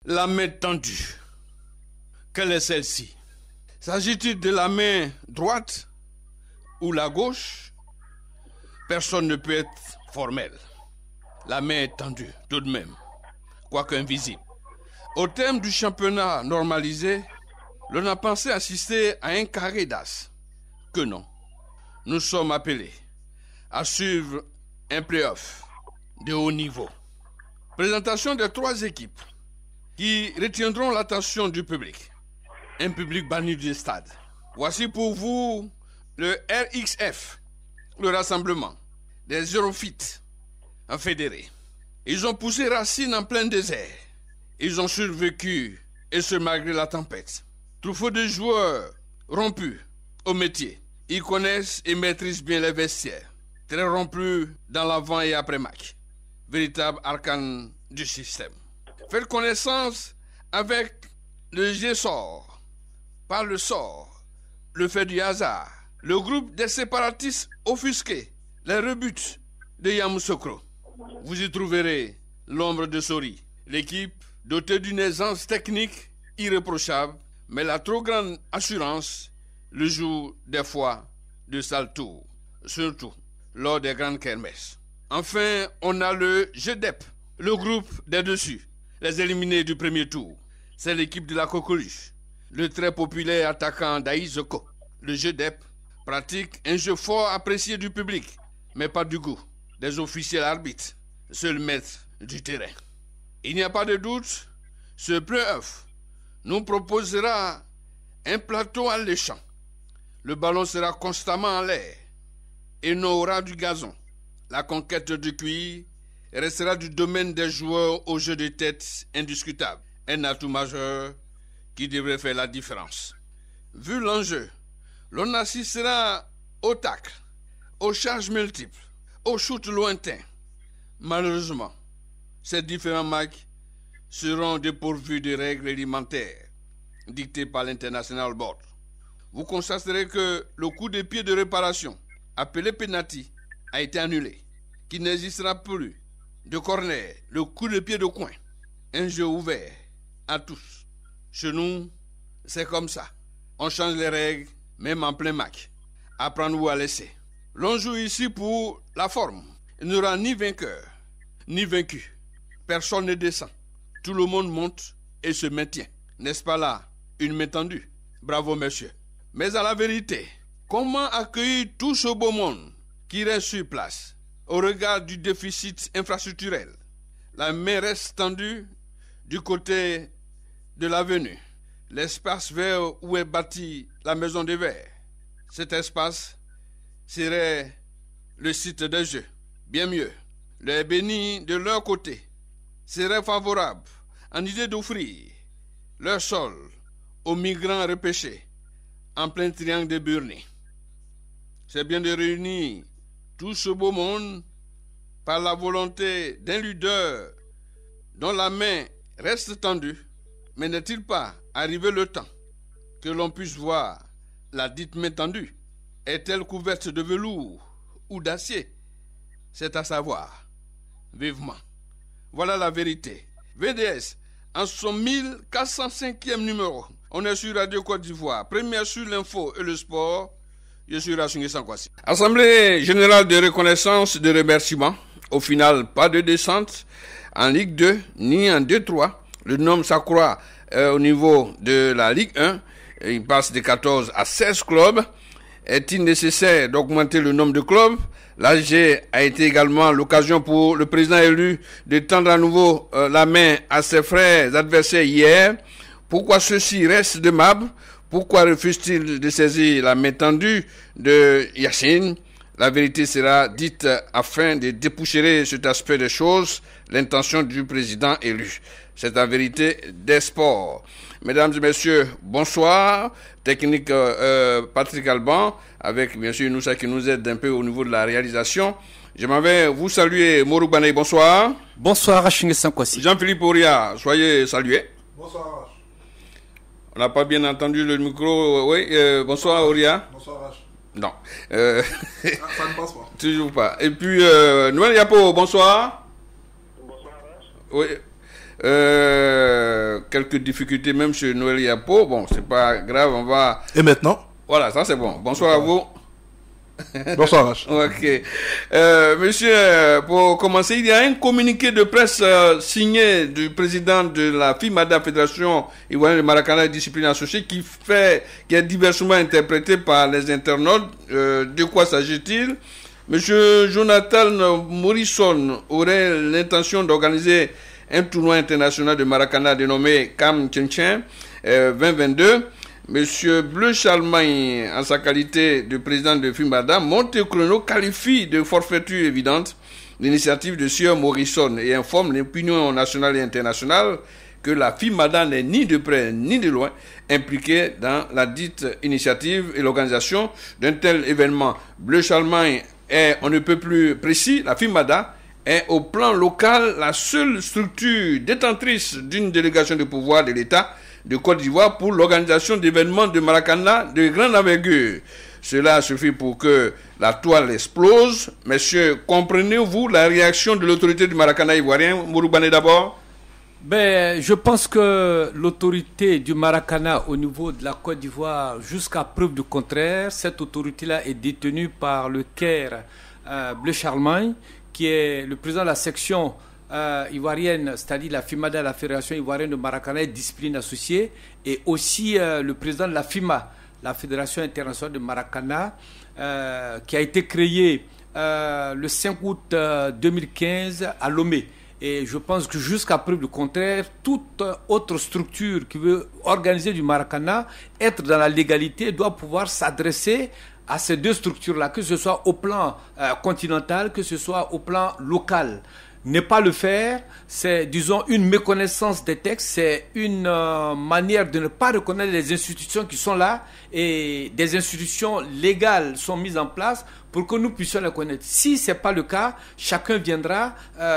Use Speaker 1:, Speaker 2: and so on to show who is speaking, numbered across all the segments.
Speaker 1: La main tendue. Quelle est celle-ci? S'agit-il de la main droite ou la gauche? Personne ne peut être formel. La main est tendue, tout de même, quoique invisible. Au terme du championnat normalisé, l'on a pensé assister à un carré d'as. Que non. Nous sommes appelés à suivre un play-off de haut niveau. Présentation des 3 équipes qui retiendront l'attention du public. Un public banni du stade. Voici pour vous le RXF, le rassemblement des Europhytes en fédéré. Ils ont poussé racine en plein désert. Ils ont survécu, et ce malgré la tempête. Troupeau de joueurs rompus au métier. Ils connaissent et maîtrisent bien les vestiaires. Très rompus dans l'avant et après-match. Véritable arcane du système. Faites connaissance avec le G-sort, par le sort, le fait du hasard, le groupe des séparatistes offusqués, les rebuts de Yamoussoukro. Vous y trouverez l'ombre de Sori, l'équipe dotée d'une aisance technique irréprochable, mais la trop grande assurance le joue des fois de sales tours, surtout lors des grandes kermesses. Enfin, on a le GEDEP, le groupe des dessus, les éliminés du premier tour. C'est l'équipe de la coqueluche, le très populaire attaquant Daïzoko. Le GEDEP pratique un jeu fort apprécié du public, mais pas du goût des officiels arbitres, seul maître du terrain. Il n'y a pas de doute, ce play-off nous proposera un plateau alléchant. Le ballon sera constamment en l'air et n'aura du gazon. La conquête du cuir restera du domaine des joueurs au jeu de tête indiscutable. Un atout majeur qui devrait faire la différence. Vu l'enjeu, l'on assistera au tacle, aux charges multiples, aux shoots lointains. Malheureusement, ces différents matchs seront dépourvus de règles élémentaires dictées par l'International Board. Vous constaterez que le coup de pied de réparation, appelé penalty, a été annulé, qu'il n'existera plus de corner, le coup de pied de coin, un jeu ouvert à tous. Chez nous, c'est comme ça. On change les règles, même en plein match. À prendre ou à laisser. L'on joue ici pour la forme. Il n'y aura ni vainqueur, ni vaincu. Personne ne descend. Tout le monde monte et se maintient. N'est-ce pas là une main tendue? Bravo, messieurs. Mais à la vérité, comment accueillir tout ce beau monde qui reste sur place au regard du déficit infrastructurel? La main reste tendue du côté de l'avenue, l'espace vert où est bâtie la maison de verre. Cet espace serait le site des jeux. Bien mieux, les bénis de leur côté seraient favorables en idée d'offrir leur sol aux migrants repêchés en plein triangle de Burnie. C'est bien de réunir tout ce beau monde par la volonté d'un leader dont la main reste tendue. Mais n'est-il pas arrivé le temps que l'on puisse voir la dite main tendue? Est-elle couverte de velours ou d'acier? C'est à savoir, vivement. Voilà la vérité. VDS, en son 1405e numéro, on est sur Radio Côte d'Ivoire, première sur l'info et le sport. Je suis Rachungé Sankwasi. Assemblée générale de reconnaissance de remerciements. Au final, pas de descente en Ligue 2 ni en 2-3. Le nombre s'accroît au niveau de la Ligue 1. Il passe de 14 à 16 clubs. Est-il nécessaire d'augmenter le nombre de clubs? L'AG a été également l'occasion pour le président élu de tendre à nouveau la main à ses frères adversaires hier. Pourquoi ceux-ci restent de marbre? Pourquoi refuse-t-il de saisir la main tendue de Yacine? La vérité sera dite afin de dépoussiérer cet aspect des choses, l'intention du président élu. C'est la vérité des sports. Mesdames et messieurs, bonsoir. Technique Patrick Alban, avec bien sûr Noussa qui nous aide un peu au niveau de la réalisation. Je m'en vais vous saluer. Morou Banay, bonsoir.
Speaker 2: Bonsoir, Rachungé Sankwasi.
Speaker 1: Jean-Philippe Auria, soyez salué.
Speaker 3: Bonsoir, Rach.
Speaker 1: On n'a pas bien entendu le micro. Oui, bonsoir Auria.
Speaker 3: Bonsoir, Rach.
Speaker 1: Non.
Speaker 3: Ça ne passe pas.
Speaker 1: Toujours pas. Et puis, Noël Yapo, bonsoir.
Speaker 4: Bonsoir, Rach.
Speaker 1: Oui. Quelques difficultés même chez Noël Yapo. Bon, c'est pas grave, on va...
Speaker 3: Et maintenant?
Speaker 1: Voilà, ça c'est bon. Bonsoir à vous.
Speaker 3: Bonsoir, Rach.
Speaker 1: Ok. Monsieur, pour commencer, il y a un communiqué de presse signé du président de la FIMADA, Fédération Ivoirienne de Maracana et Discipline Associée, qui est diversement interprété par les internautes. De quoi s'agit-il? Monsieur Jonathan Morrison aurait l'intention d'organiser un tournoi international de Maracana dénommé CAM Tchenchen 2022. Monsieur Bleu Charlemagne, en sa qualité de président de FIMADA, monte chrono qualifie de forfaiture évidente l'initiative de Sieur Morrison et informe l'opinion nationale et internationale que la FIMADA n'est ni de près ni de loin impliquée dans la dite initiative et l'organisation d'un tel événement. Bleu Charlemagne est, on ne peut plus précis, la FIMADA est au plan local la seule structure détentrice d'une délégation de pouvoir de l'État de Côte d'Ivoire pour l'organisation d'événements de Maracana de grande envergure. Cela suffit pour que la toile explose. Messieurs, comprenez-vous la réaction de l'autorité du Maracana ivoirien? Mouroubane d'abord.
Speaker 2: Je pense que l'autorité du Maracana au niveau de la Côte d'Ivoire, jusqu'à preuve du contraire, cette autorité-là est détenue par le Caire Bleu Charlemagne, qui est le président de la section ivoirienne, c'est-à-dire la FIMADA, la Fédération Ivoirienne de Maracana et Discipline Associée, et aussi le président de la FIMA, la Fédération Internationale de Maracana, qui a été créée le 5 août 2015 à Lomé. Et je pense que jusqu'à preuve du contraire, toute autre structure qui veut organiser du Maracana, être dans la légalité, doit pouvoir s'adresser à ces deux structures-là, que ce soit au plan continental, que ce soit au plan local. Ne pas le faire, c'est, disons, une méconnaissance des textes, c'est une manière de ne pas reconnaître les institutions qui sont là, et des institutions légales sont mises en place pour que nous puissions les connaître. Si ce n'est pas le cas, chacun viendra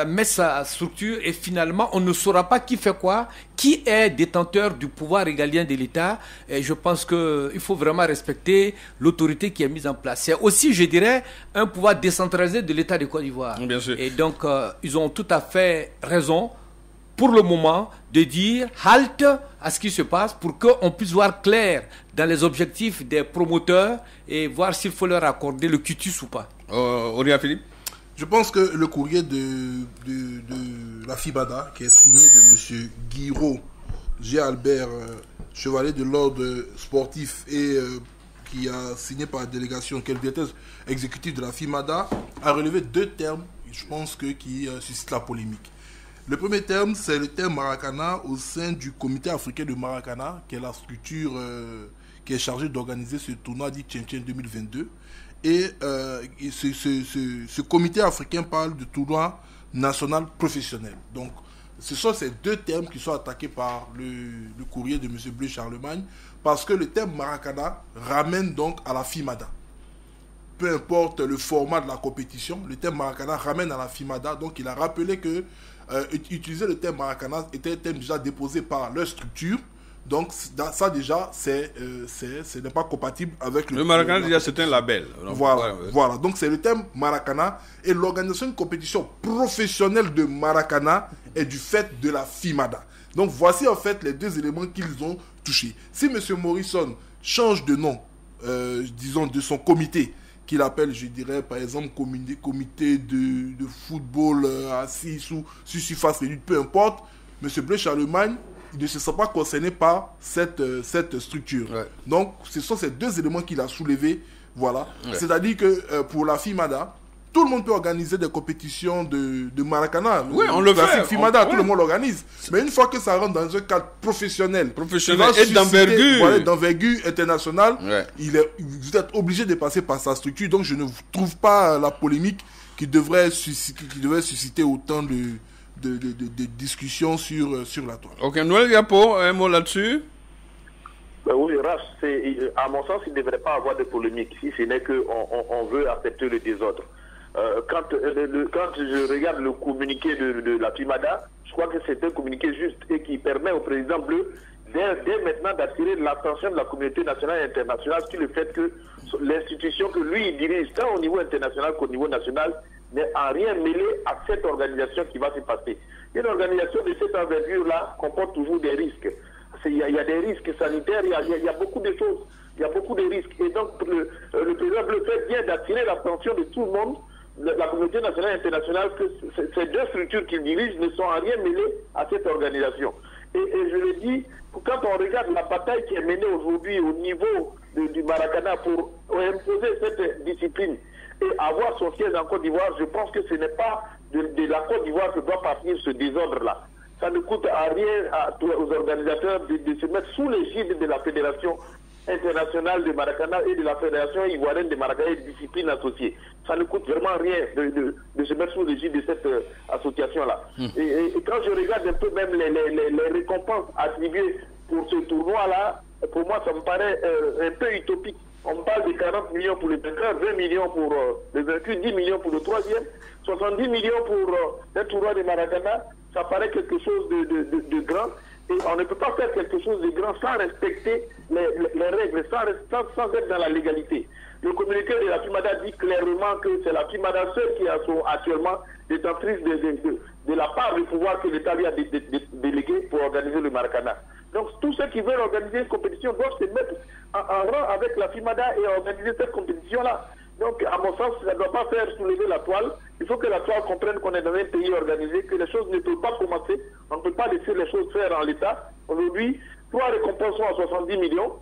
Speaker 2: mettre sa structure et finalement, on ne saura pas qui fait quoi, qui est détenteur du pouvoir régalien de l'État. Et je pense qu'il faut vraiment respecter l'autorité qui est mise en place. C'est aussi, je dirais, un pouvoir décentralisé de l'État de Côte d'Ivoire.
Speaker 1: Bien sûr.
Speaker 2: Et donc, ils ont tout à fait raison, pour le moment, de dire halte à ce qui se passe pour qu'on puisse voir clair dans les objectifs des promoteurs et voir s'il faut leur accorder le cutus ou pas.
Speaker 1: Auria Philippe.
Speaker 3: Je pense que le courrier de la FIMADA, qui est signé de M. Guiraud G. Albert, chevalier de l'ordre sportif, et qui a signé par la délégation, qui est le directeur exécutif de la FIMADA, a relevé deux termes, je pense, qui suscitent la polémique. Le premier terme, c'est le terme Maracana au sein du comité africain de Maracana, qui est la structure qui est chargée d'organiser ce tournoi dit Tchenchen 2022. Et ce comité africain parle de tournoi national professionnel. Donc, ce sont ces deux termes qui sont attaqués par le courrier de M. Bleu Charlemagne, parce que le terme Maracana ramène donc à la FIMADA. Peu importe le format de la compétition, le terme Maracana ramène à la FIMADA. Donc, il a rappelé que utiliser le terme Maracana était un terme déjà déposé par leur structure. Donc ça déjà, ce n'est pas compatible avec
Speaker 1: le Maracana. Déjà, c'est un label.
Speaker 3: Donc, voilà. Donc c'est le terme Maracana. Et l'organisation de compétition professionnelle de Maracana est du fait de la FIMADA. Donc voici en fait les deux éléments qu'ils ont touchés. Si M. Morrison change de nom, disons de son comité, qu'il appelle, je dirais, par exemple, comité de football assis sous surface réduite, peu importe, M. Bleu Charlemagne, il ne se sent pas concerné par cette structure. Ouais. Donc, ce sont ces deux éléments qu'il a soulevés. Voilà. Ouais. C'est-à-dire que pour la FIMADA, tout le monde peut organiser des compétitions de Maracana.
Speaker 1: Oui, on le fait.
Speaker 3: FIMADA, tout le monde l'organise. Mais une fois que ça rentre dans un cadre professionnel
Speaker 1: et
Speaker 3: d'envergure internationale, vous êtes obligé de passer par sa structure. Donc, je ne trouve pas la polémique qui devrait susciter autant de discussions sur la toile.
Speaker 1: Ok, Noël Yapo, un mot là-dessus?
Speaker 4: Oui, Rach, à mon sens, il ne devrait pas avoir de polémique, si ce n'est qu'on veut accepter le désordre. Quand je regarde le communiqué de la FIMADA, je crois que c'est un communiqué juste et qui permet au président Bleu dès maintenant d'attirer l'attention de la communauté nationale et internationale sur le fait que l'institution que lui il dirige, tant au niveau international qu'au niveau national, n'est en rien mêlé à cette organisation qui va se passer. Une organisation de cette envergure-là comporte toujours des risques. Il y a des risques sanitaires, il y a beaucoup de choses, il y a beaucoup de risques. Et donc, le président Bleu fait bien d'attirer l'attention de tout le monde, la communauté nationale et internationale, que ces deux structures qu'il dirige ne sont en rien mêlées à cette organisation. Et je le dis, quand on regarde la bataille qui est menée aujourd'hui au niveau du Maracana pour imposer cette discipline et avoir son siège en Côte d'Ivoire, je pense que ce n'est pas de la Côte d'Ivoire que doit partir ce désordre-là. Ça ne coûte à rien aux organisateurs de se mettre sous l'égide de la Fédération internationale de Maracana et de la Fédération ivoirienne de Maracana et de disciplines associées. Ça ne coûte vraiment rien de se mettre sous l'égide de cette association-là. Et quand je regarde un peu même les récompenses attribuées pour ce tournoi-là, pour moi, ça me paraît un peu utopique. On parle de 40 millions pour les vainqueurs, 20 millions pour les vaincus, 10 millions pour le troisième, 70 millions pour le tournoi de Maracana. Ça paraît quelque chose de grand. Et on ne peut pas faire quelque chose de grand sans respecter les règles, sans être dans la légalité. Le communiqué de la FIMADA dit clairement que c'est la FIMADA seule qui sont actuellement détentrice de la part du pouvoir que l'État lui a délégué pour organiser le Maracana. Donc tous ceux qui veulent organiser une compétition doivent se mettre en rang avec la FIMADA et organiser cette compétition-là. Donc, à mon sens, ça ne doit pas faire soulever la toile. Il faut que la toile comprenne qu'on est dans un pays organisé, que les choses ne peuvent pas commencer. On ne peut pas laisser les choses faire en l'état. Aujourd'hui, 3 récompenses sont à 70 millions.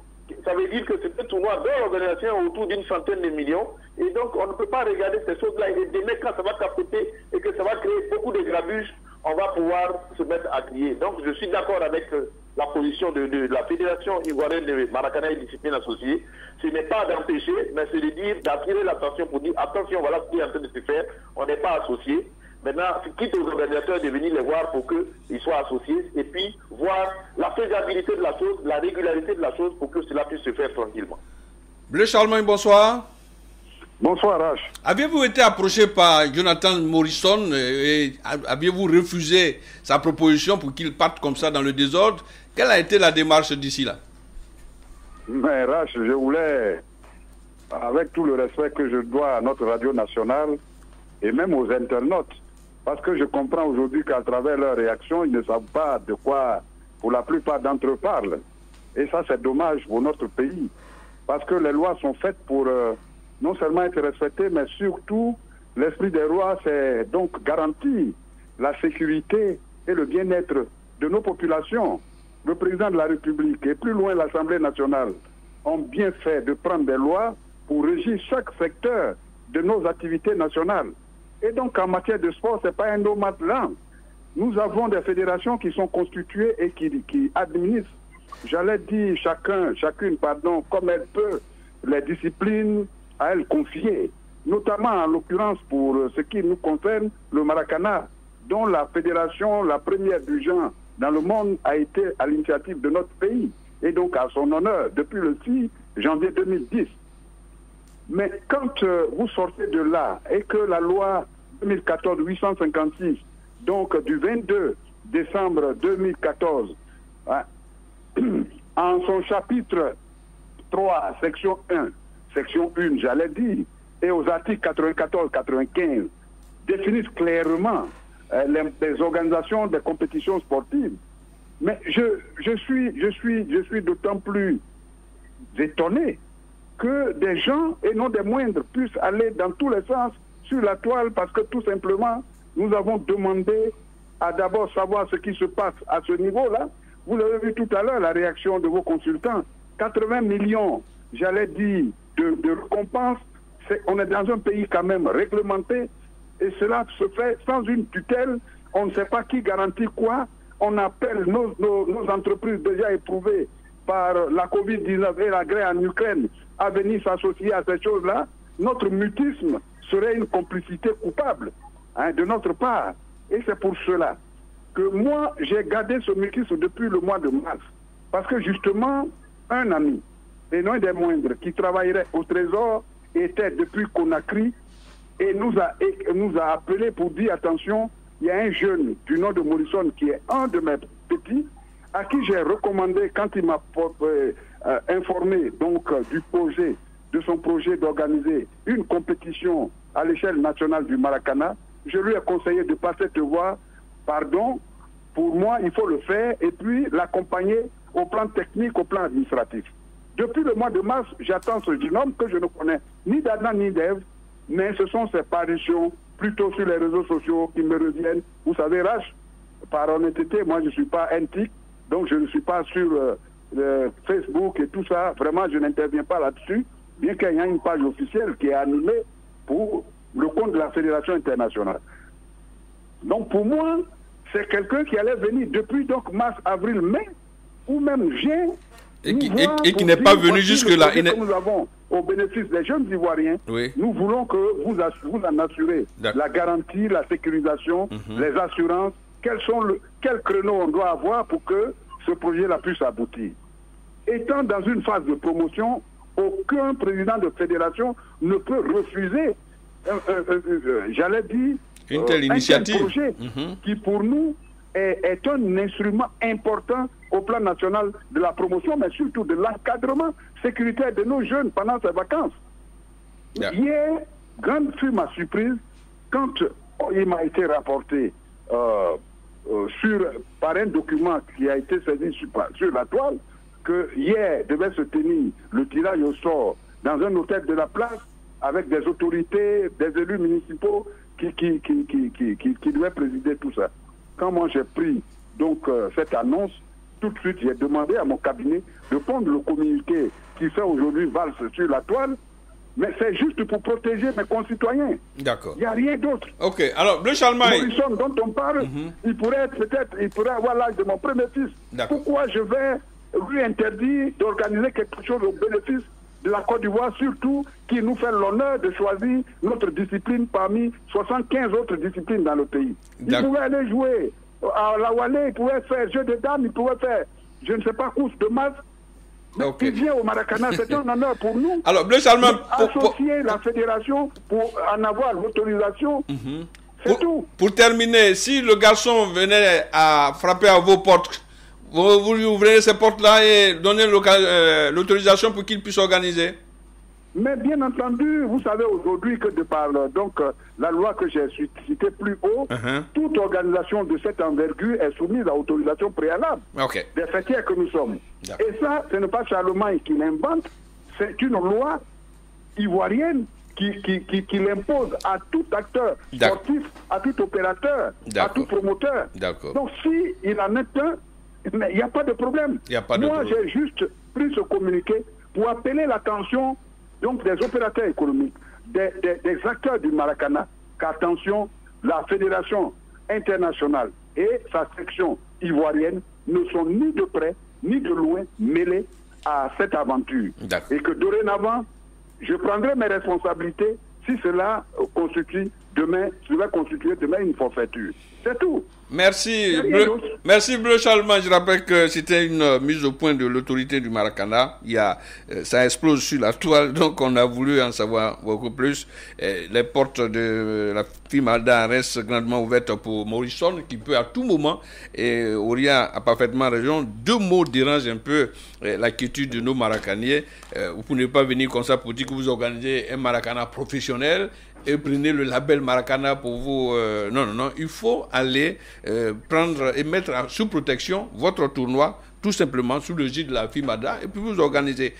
Speaker 4: Ça veut dire que c'est un tournoi dont l'organisation est autour d'une centaine de millions. Et donc, on ne peut pas regarder ces choses-là. Et demain, quand ça va capoter et que ça va créer beaucoup de grabuges, on va pouvoir se mettre à crier. Donc, je suis d'accord avec la position de la Fédération ivoirienne de Maracana et disciplines associées. Ce n'est pas d'empêcher, mais c'est de dire, d'attirer l'attention pour dire, attention, voilà ce qui est en train de se faire, on n'est pas associés. Maintenant, quitte aux organisateurs de venir les voir pour qu'ils soient associés et puis voir la faisabilité de la chose, la régularité de la chose pour que cela puisse se faire tranquillement.
Speaker 1: Bleu Charlemagne, bonsoir.
Speaker 5: Bonsoir, Rach.
Speaker 1: Aviez-vous été approché par Jonathan Morrison et aviez-vous refusé sa proposition pour qu'il parte comme ça dans le désordre? Quelle a été la démarche d'ici là?
Speaker 5: Mais Rach, je voulais, avec tout le respect que je dois à notre radio nationale et même aux internautes, parce que je comprends aujourd'hui qu'à travers leurs réactions, ils ne savent pas de quoi, pour la plupart d'entre eux, parlent. Et ça, c'est dommage pour notre pays, parce que les lois sont faites pour non seulement être respectées, mais surtout, l'esprit des lois, c'est donc garantir la sécurité et le bien-être de nos populations. Le président de la République et plus loin l'Assemblée nationale ont bien fait de prendre des lois pour régir chaque secteur de nos activités nationales. Et donc en matière de sport, ce n'est pas un nomadland. Nous avons des fédérations qui sont constituées et qui administrent, j'allais dire chacune, comme elle peut, les disciplines à elle confier, notamment en l'occurrence pour ce qui nous concerne, le Maracana, dont la fédération, la première du genre dans le monde, a été à l'initiative de notre pays, et donc à son honneur, depuis le 6 janvier 2010. Mais quand vous sortez de là, et que la loi 2014-856, donc du 22 décembre 2014, hein, en son chapitre 3, section 1, j'allais dire, et aux articles 94-95, définissent clairement les organisations des compétitions sportives. Mais je suis d'autant plus étonné que des gens, et non des moindres, puissent aller dans tous les sens sur la toile parce que tout simplement, nous avons demandé à d'abord savoir ce qui se passe à ce niveau-là. Vous l'avez vu tout à l'heure, la réaction de vos consultants. 80 millions, j'allais dire, de récompenses. On est dans un pays quand même réglementé et cela se fait sans une tutelle. On ne sait pas qui garantit quoi. On appelle nos entreprises déjà éprouvées par la Covid-19 et la guerre en Ukraine à venir s'associer à ces choses-là. Notre mutisme serait une complicité coupable de notre part. Et c'est pour cela que moi, j'ai gardé ce mutisme depuis le mois de mars. Parce que justement, un ami, et non des moindres, qui travaillerait au Trésor, était depuis Conakry et nous a appelé pour dire attention, il y a un jeune du nom de Morrison qui est un de mes petits, à qui j'ai recommandé, quand il m'a informé donc de son projet d'organiser une compétition à l'échelle nationale du Maracana. Je lui ai conseillé de passer te voir. Pardon, pour moi, il faut le faire et puis l'accompagner au plan technique, au plan administratif. Depuis le mois de mars, j'attends ce jeune homme que je ne connais ni d'Adnan ni d'Ève, mais ce sont ses parutions plutôt sur les réseaux sociaux qui me reviennent. Vous savez, Rach, par honnêteté, moi je ne suis pas un tic, donc je ne suis pas sur Facebook et tout ça. Vraiment, je n'interviens pas là-dessus, bien qu'il y ait une page officielle qui est animée pour le compte de la Fédération internationale. Donc pour moi, c'est quelqu'un qui allait venir depuis donc mars, avril, mai, ou même juin,
Speaker 1: et qui n'est pas venu jusque-là.
Speaker 5: Nous avons au bénéfice des jeunes Ivoiriens,
Speaker 1: oui.
Speaker 5: Nous voulons que vous en assurez la garantie, la sécurisation, les assurances, quel créneau on doit avoir pour que ce projet-là puisse aboutir. Étant dans une phase de promotion, aucun président de fédération ne peut refuser, j'allais dire,
Speaker 1: une telle initiative.
Speaker 5: Un tel projet qui pour nous est un instrument important au plan national de la promotion, mais surtout de l'encadrement sécuritaire de nos jeunes pendant ces vacances. Hier, grande fut ma surprise quand il m'a été rapporté par un document qui a été saisi sur la toile que hier devait se tenir le tirage au sort dans un hôtel de la place avec des autorités, des élus municipaux qui devaient présider tout ça. Quand moi j'ai pris donc cette annonce, tout de suite j'ai demandé à mon cabinet de prendre le communiqué qui fait aujourd'hui valse sur la toile, mais c'est juste pour protéger mes concitoyens.
Speaker 1: D'accord.
Speaker 5: Il n'y a rien d'autre.
Speaker 1: Ok, alors Bleu Charlemagne.
Speaker 5: Morrison dont on parle, il pourrait avoir l'âge de mon premier fils. Pourquoi je vais lui interdire d'organiser quelque chose au bénéfice de la Côte d'Ivoire, surtout qui nous fait l'honneur de choisir notre discipline parmi 75 autres disciplines dans le pays. Il pouvait aller jouer à la Wallet, il pouvait faire jeu de dames, il pouvait faire, je ne sais pas, course de maths. Il vient au Maracana, c'est un honneur pour nous.
Speaker 1: Alors, Bleu Charlemagne,
Speaker 5: associer la fédération pour en avoir l'autorisation, c'est tout.
Speaker 1: Pour terminer, si le garçon venait à frapper à vos portes, vous lui ouvrez ces portes-là et donnez l'autorisation pour qu'il puisse organiser?
Speaker 5: Mais bien entendu, vous savez aujourd'hui que de par donc, la loi que j'ai citée plus haut, toute organisation de cette envergure est soumise à autorisation préalable des fêtières que nous sommes. Et ça, ce n'est pas Charlemagne qui l'invente, c'est une loi ivoirienne qui l'impose à tout acteur sportif, à tout opérateur, à tout promoteur. Donc si il en est un, mais il n'y a pas de problème. Moi, j'ai juste pris ce communiqué pour appeler l'attention donc des opérateurs économiques, des acteurs du Maracana, qu'attention, la Fédération internationale et sa section ivoirienne ne sont ni de près, ni de loin mêlés à cette aventure. Et que dorénavant, je prendrai mes responsabilités si cela constitue demain une forfaiture. C'est tout.
Speaker 1: Merci Bleu Charlemagne. Je rappelle que c'était une mise au point de l'autorité du Maracana. Ça explose sur la toile, donc on a voulu en savoir beaucoup plus. Les portes de la FIMADA restent grandement ouvertes pour Morrison, qui peut à tout moment, et Auria a parfaitement raison, 2 mots dérangent un peu la quiétude de nos Maracaniers. Vous ne pouvez pas venir comme ça pour dire que vous organisez un Maracana professionnel et prenez le label Maracana pour vous. Non, il faut aller prendre et mettre sous protection votre tournoi, tout simplement sous le gîte de la FIMADA, et puis vous organisez.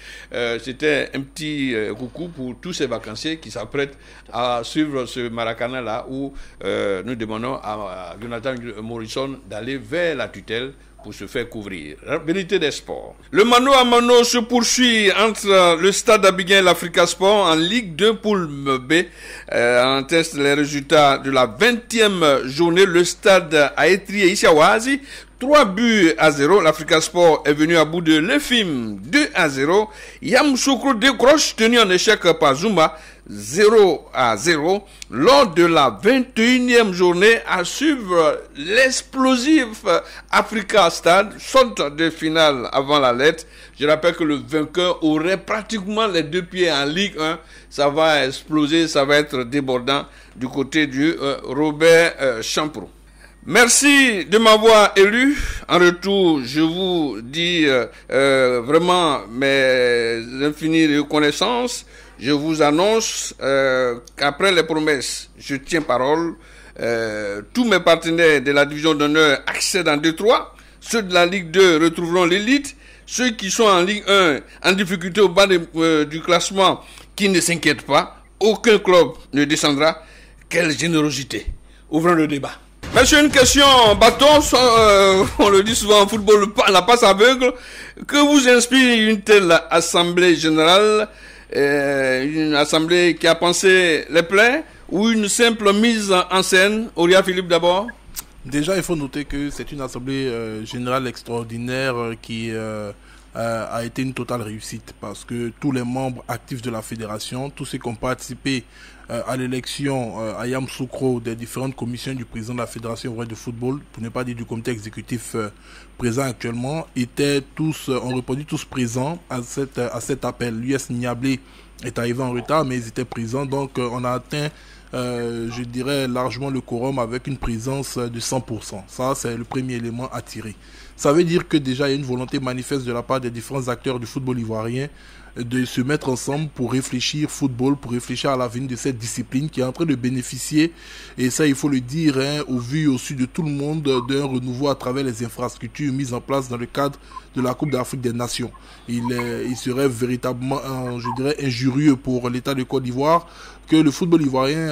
Speaker 1: C'était un petit coucou pour tous ces vacanciers qui s'apprêtent à suivre ce Maracana-là, où nous demandons à Jonathan Morrison d'aller vers la tutelle pour se faire couvrir. Vérité des sports. Le mano à mano se poursuit entre le stade Abidjan et l'Africa Sport en Ligue 2 poule B. En test les résultats de la 20e journée. Le stade a étrié Issaouazi 3-0. L'Africa Sport est venu à bout de l'Efim 2-0. Yamoussoukro décroche, tenu en échec par Zuma 0-0 lors de la 21e journée à suivre l'explosif Africa Stade, sorte de finale avant la lettre. Je rappelle que le vainqueur aurait pratiquement les 2 pieds en Ligue 1. Ça va exploser, ça va être débordant du côté du Robert Champrou. Merci de m'avoir élu. En retour, je vous dis vraiment mes infinies reconnaissances. je vous annonce qu'après les promesses, je tiens parole. Tous mes partenaires de la division d'honneur accèdent en D3. Ceux de la Ligue 2 retrouveront l'élite. Ceux qui sont en Ligue 1 en difficulté au bas du classement, qui ne s'inquiètent pas. Aucun club ne descendra. Quelle générosité. Ouvrons le débat. Monsieur, une question bâton, on le dit souvent en football, la passe aveugle. Que vous inspire une telle assemblée générale, une assemblée qui a pensé les plaies, ou une simple mise en scène? Auria Philippe d'abord.
Speaker 3: Déjà, il faut noter que c'est une assemblée générale extraordinaire qui a été une totale réussite, parce que tous les membres actifs de la fédération, tous ceux qui ont participé à l'élection à Yamoussoukro des différentes commissions du président de la Fédération ivoirienne de football, pour ne pas dire du comité exécutif présent actuellement, ont répondu tous présents à cet appel. L'US Niablé est arrivé en retard, mais ils étaient présents, donc on a atteint je dirais largement le quorum avec une présence de 100%. Ça, c'est le premier élément à tirer. Ça veut dire que déjà, il y a une volonté manifeste de la part des différents acteurs du football ivoirien de se mettre ensemble pour réfléchir football, pour réfléchir à l'avenir de cette discipline qui est en train de bénéficier, et ça il faut le dire, au vu et au su de tout le monde, d'un renouveau à travers les infrastructures mises en place dans le cadre de la Coupe d'Afrique des Nations. Il serait véritablement, je dirais, injurieux pour l'État de Côte d'Ivoire que le football ivoirien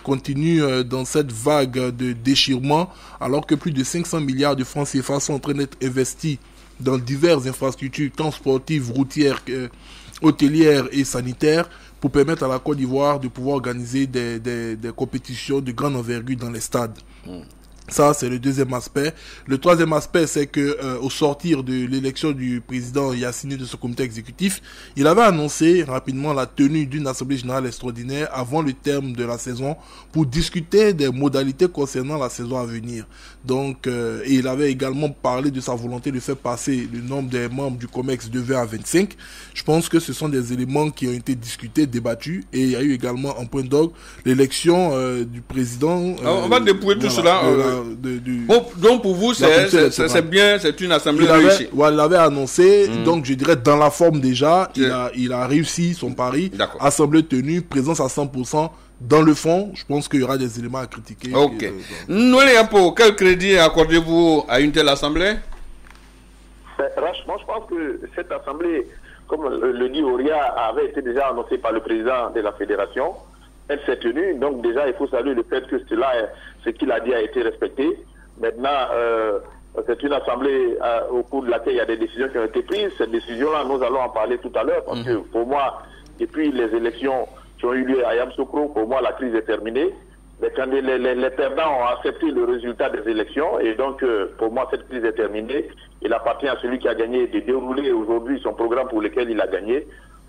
Speaker 3: continue dans cette vague de déchirement, alors que plus de 500 milliards de francs CFA sont en train d'être investis dans diverses infrastructures, tant sportives, routières, hôtelières et sanitaires, pour permettre à la Côte d'Ivoire de pouvoir organiser des compétitions de grande envergure dans les stades. Ça, c'est le deuxième aspect. Le troisième aspect, c'est que au sortir de l'élection du président Yassine de ce comité exécutif, il avait annoncé rapidement la tenue d'une assemblée générale extraordinaire avant le terme de la saison pour discuter des modalités concernant la saison à venir. Donc, et il avait également parlé de sa volonté de faire passer le nombre des membres du COMEX de 20 à 25. Je pense que ce sont des éléments qui ont été discutés, débattus, et il y a eu également en point d'orgue l'élection du président.
Speaker 1: On va dépouiller tout cela. Bon, donc pour vous, c'est bien, c'est une assemblée réussie.
Speaker 3: Il l'avait annoncé, donc je dirais dans la forme déjà, il a réussi son pari. Assemblée tenue, présence à 100%. Dans le fond, je pense qu'il y aura des éléments à critiquer.
Speaker 1: Ok. Noël Yapo, quel crédit accordez-vous à une telle assemblée?
Speaker 4: Franchement, je pense que cette assemblée, comme le dit Auria, avait été déjà annoncée par le président de la fédération. Elle s'est tenue, donc déjà il faut saluer le fait que ce qu'il a dit a été respecté. Maintenant, c'est une assemblée au cours de laquelle il y a des décisions qui ont été prises. Cette décision-là, nous allons en parler tout à l'heure, parce que pour moi, depuis les élections qui ont eu lieu à Yamoussoukro, pour moi la crise est terminée. Les perdants ont accepté le résultat des élections, et donc pour moi cette crise est terminée. Il appartient à celui qui a gagné de dérouler aujourd'hui son programme pour lequel il a gagné.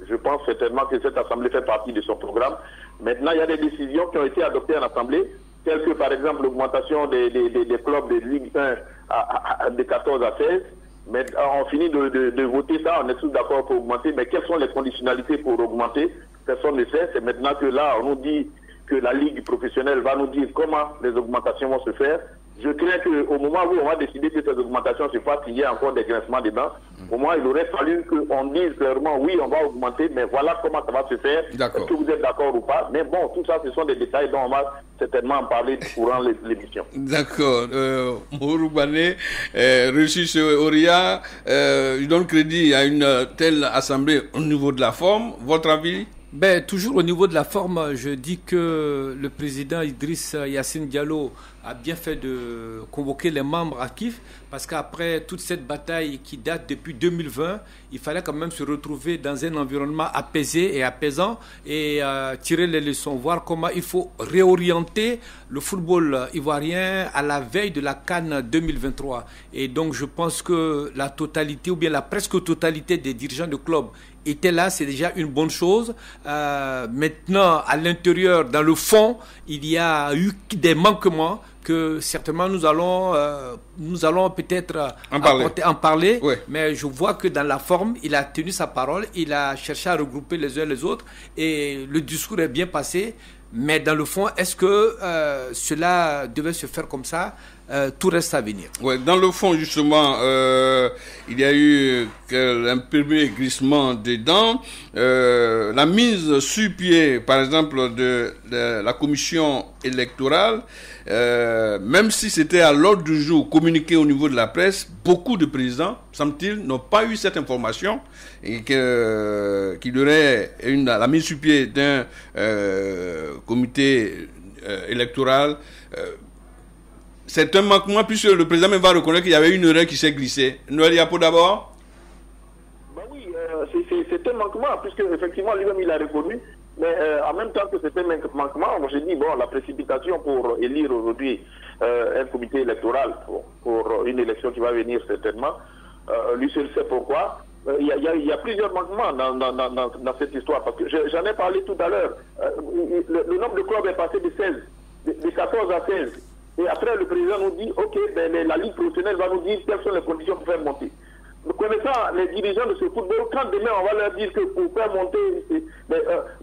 Speaker 4: Je pense certainement que cette assemblée fait partie de son programme. Maintenant, il y a des décisions qui ont été adoptées en assemblée, telles que par exemple l'augmentation des clubs de Ligue 1 de 14 à 16. Mais on finit de voter ça, on est tous d'accord pour augmenter, mais quelles sont les conditionnalités pour augmenter? Personne ne sait. C'est maintenant que là, on nous dit que la Ligue professionnelle va nous dire comment les augmentations vont se faire. Je crains qu'au moment où on va décider que ces augmentations se fassent, il y ait encore des grincements dedans. Au moins, il aurait fallu qu'on dise clairement, oui, on va augmenter, mais voilà comment ça va se faire. Est-ce que vous êtes d'accord ou pas? Mais bon, tout ça, ce sont des détails dont on va certainement en parler durant l'émission.
Speaker 1: D'accord. Mouroubane, reçu sur Auria, je donne crédit à une telle assemblée au niveau de la forme. Votre avis?
Speaker 2: Toujours au niveau de la forme, je dis que le président Idriss Yassine Diallo a bien fait de convoquer les membres actifs, parce qu'après toute cette bataille qui date depuis 2020, il fallait quand même se retrouver dans un environnement apaisé et apaisant et tirer les leçons, voir comment il faut réorienter le football ivoirien à la veille de la CAN 2023. Et donc je pense que la totalité ou bien la presque totalité des dirigeants de club était là, c'est déjà une bonne chose. Maintenant, à l'intérieur, dans le fond, il y a eu des manquements que certainement nous allons peut-être en parler.
Speaker 1: Oui.
Speaker 2: Mais je vois que dans la forme, il a tenu sa parole, il a cherché à regrouper les uns les autres et le discours est bien passé. Mais dans le fond, est-ce que cela devait se faire comme ça? Tout reste à venir.
Speaker 1: Ouais, dans le fond, justement, il y a eu un premier glissement des dents. La mise sur pied, par exemple, de la commission électorale, même si c'était à l'ordre du jour communiqué au niveau de la presse, beaucoup de présidents, semble-t-il, n'ont pas eu cette information et qu'il y aurait la mise sur pied d'un comité électoral. C'est un manquement puisque le président même va reconnaître qu'il y avait une erreur qui s'est glissée. Noël Yapo d'abord.
Speaker 4: Oui, c'est un manquement puisque effectivement lui-même il a reconnu. Mais en même temps que c'était un manquement, moi j'ai dit bon, la précipitation pour élire aujourd'hui un comité électoral pour une élection qui va venir certainement, lui seul sait pourquoi. Il y a plusieurs manquements dans cette histoire parce que j'en ai parlé tout à l'heure. Le nombre de clubs est passé de 14 à 16. Et après, le président nous dit, ok, ben, la Ligue professionnelle va nous dire quelles sont les conditions pour faire monter. Nous connaissons les dirigeants de ce football, quand demain on va leur dire que pour faire monter,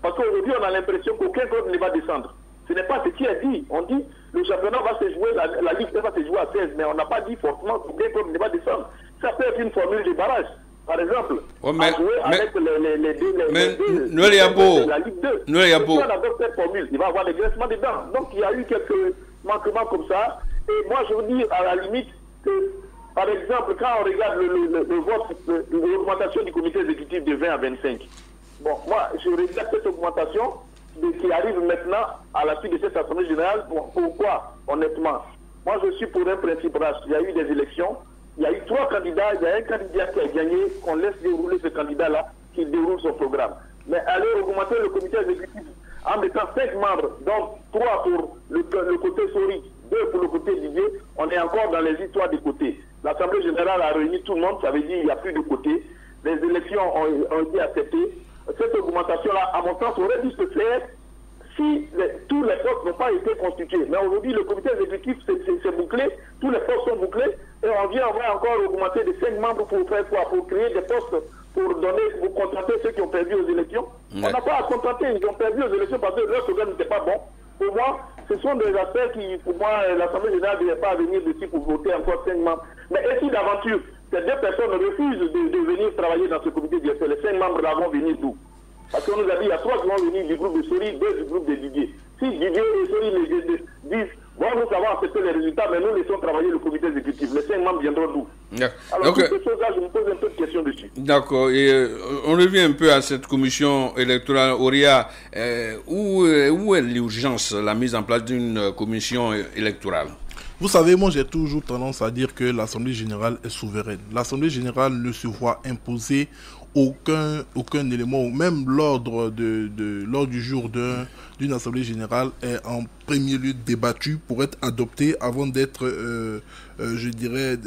Speaker 4: parce qu'aujourd'hui on a l'impression qu'aucun club ne va descendre. Ce n'est pas ce qui est dit. On dit le championnat va se jouer, la Ligue va se jouer à 16, mais on n'a pas dit forcément qu'aucun club ne va descendre. Ça peut être une formule de barrage. Par exemple, à jouer avec les deux, la Ligue 2. Si on adopte cette formule, il va y avoir des graissements dedans. Donc il y a eu quelques manquements comme ça. Et moi je vous dis à la limite que, par exemple, quand on regarde le vote, l'augmentation du comité exécutif de 20 à 25, bon, moi je regarde cette augmentation qui arrive maintenant à la suite de cette assemblée générale. Bon, pourquoi, honnêtement? Moi je suis pour un principe race. Il y a eu des élections. Il y a eu 3 candidats, il y a un candidat qui a gagné, qu'on laisse dérouler ce candidat-là, qui déroule son programme. Mais aller augmenter le comité exécutif en mettant 5 membres, donc 3 pour le côté Sori, 2 pour le côté Didier, on est encore dans les histoires des côtés. L'Assemblée générale a réuni tout le monde, ça veut dire qu'il n'y a plus de côté. Les élections ont été acceptées. Cette augmentation-là, à mon sens, aurait dû se faire si tous les postes n'ont pas été constitués. Mais aujourd'hui, le comité exécutif, c'est bouclé, tous les postes sont bouclés, et on va encore augmenter de 5 membres pour faire quoi? Pour créer des postes, pour contenter ceux qui ont perdu aux élections. Ouais. On n'a pas à contenter, ils ont perdu aux élections parce que leur programme n'était pas bon. Pour moi, ce sont des aspects qui, pour moi, l'Assemblée générale ne devait pas venir dessus pour voter encore 5 membres. Mais et si d'aventure, ces 2 personnes refusent de venir travailler dans ce comité directeur, les 5 membres là vont venir d'où? Parce qu'on nous a dit, il y a 3 qui vont venir du groupe de Sori, 2 du groupe de Didier. Si Didier et Sori disent, bon, nous avons accepté les résultats, mais nous laissons travailler le comité exécutif. Les 5 membres viendront d'où? Alors, toutes ces choses-là, je me pose un peu de questions dessus.
Speaker 1: D'accord. Et on revient un peu à cette commission électorale. Auria, où est l'urgence, la mise en place d'une commission électorale?
Speaker 3: Vous savez, moi j'ai toujours tendance à dire que l'Assemblée générale est souveraine. L'Assemblée générale ne se voit imposer aucun élément, ou même l'ordre du jour d'une Assemblée générale est en premier lieu débattu pour être adopté avant d'être, je dirais,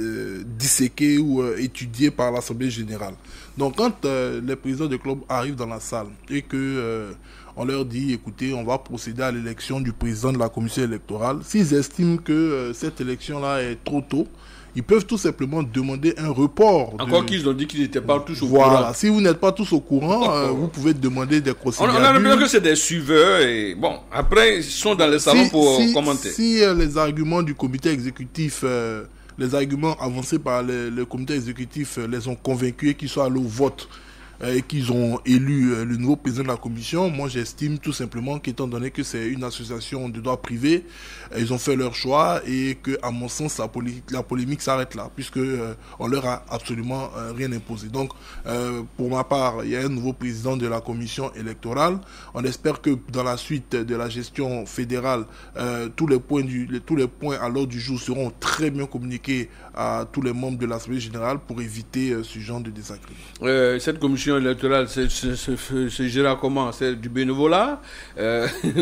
Speaker 3: disséqué ou étudié par l'Assemblée générale. Donc quand les présidents de club arrivent dans la salle et que on leur dit, écoutez, on va procéder à l'élection du président de la commission électorale, s'ils estiment que cette élection-là est trop tôt, ils peuvent tout simplement demander un report.
Speaker 1: Encore qu'ils ont dit qu'ils n'étaient pas tous au
Speaker 3: courant.
Speaker 1: Voilà,
Speaker 3: si vous n'êtes pas tous au courant, vous pouvez demander des procédures.
Speaker 1: On a l'impression que c'est des suiveurs et bon, après ils sont dans les salons pour commenter.
Speaker 3: Si les arguments du comité exécutif, les arguments avancés par le comité exécutif les ont convaincus et qu'ils soient allés au vote et qu'ils ont élu le nouveau président de la commission, moi j'estime tout simplement qu'étant donné que c'est une association de droit privé, ils ont fait leur choix et que, à mon sens, la polémique s'arrête là, puisque on leur a absolument rien imposé. Donc, pour ma part, il y a un nouveau président de la commission électorale. On espère que dans la suite de la gestion fédérale, tous les points à l'ordre du jour seront très bien communiqués à tous les membres de l'Assemblée générale pour éviter ce genre de désagrément.
Speaker 1: Cette commission électorale se gérera comment? C'est du bénévolat,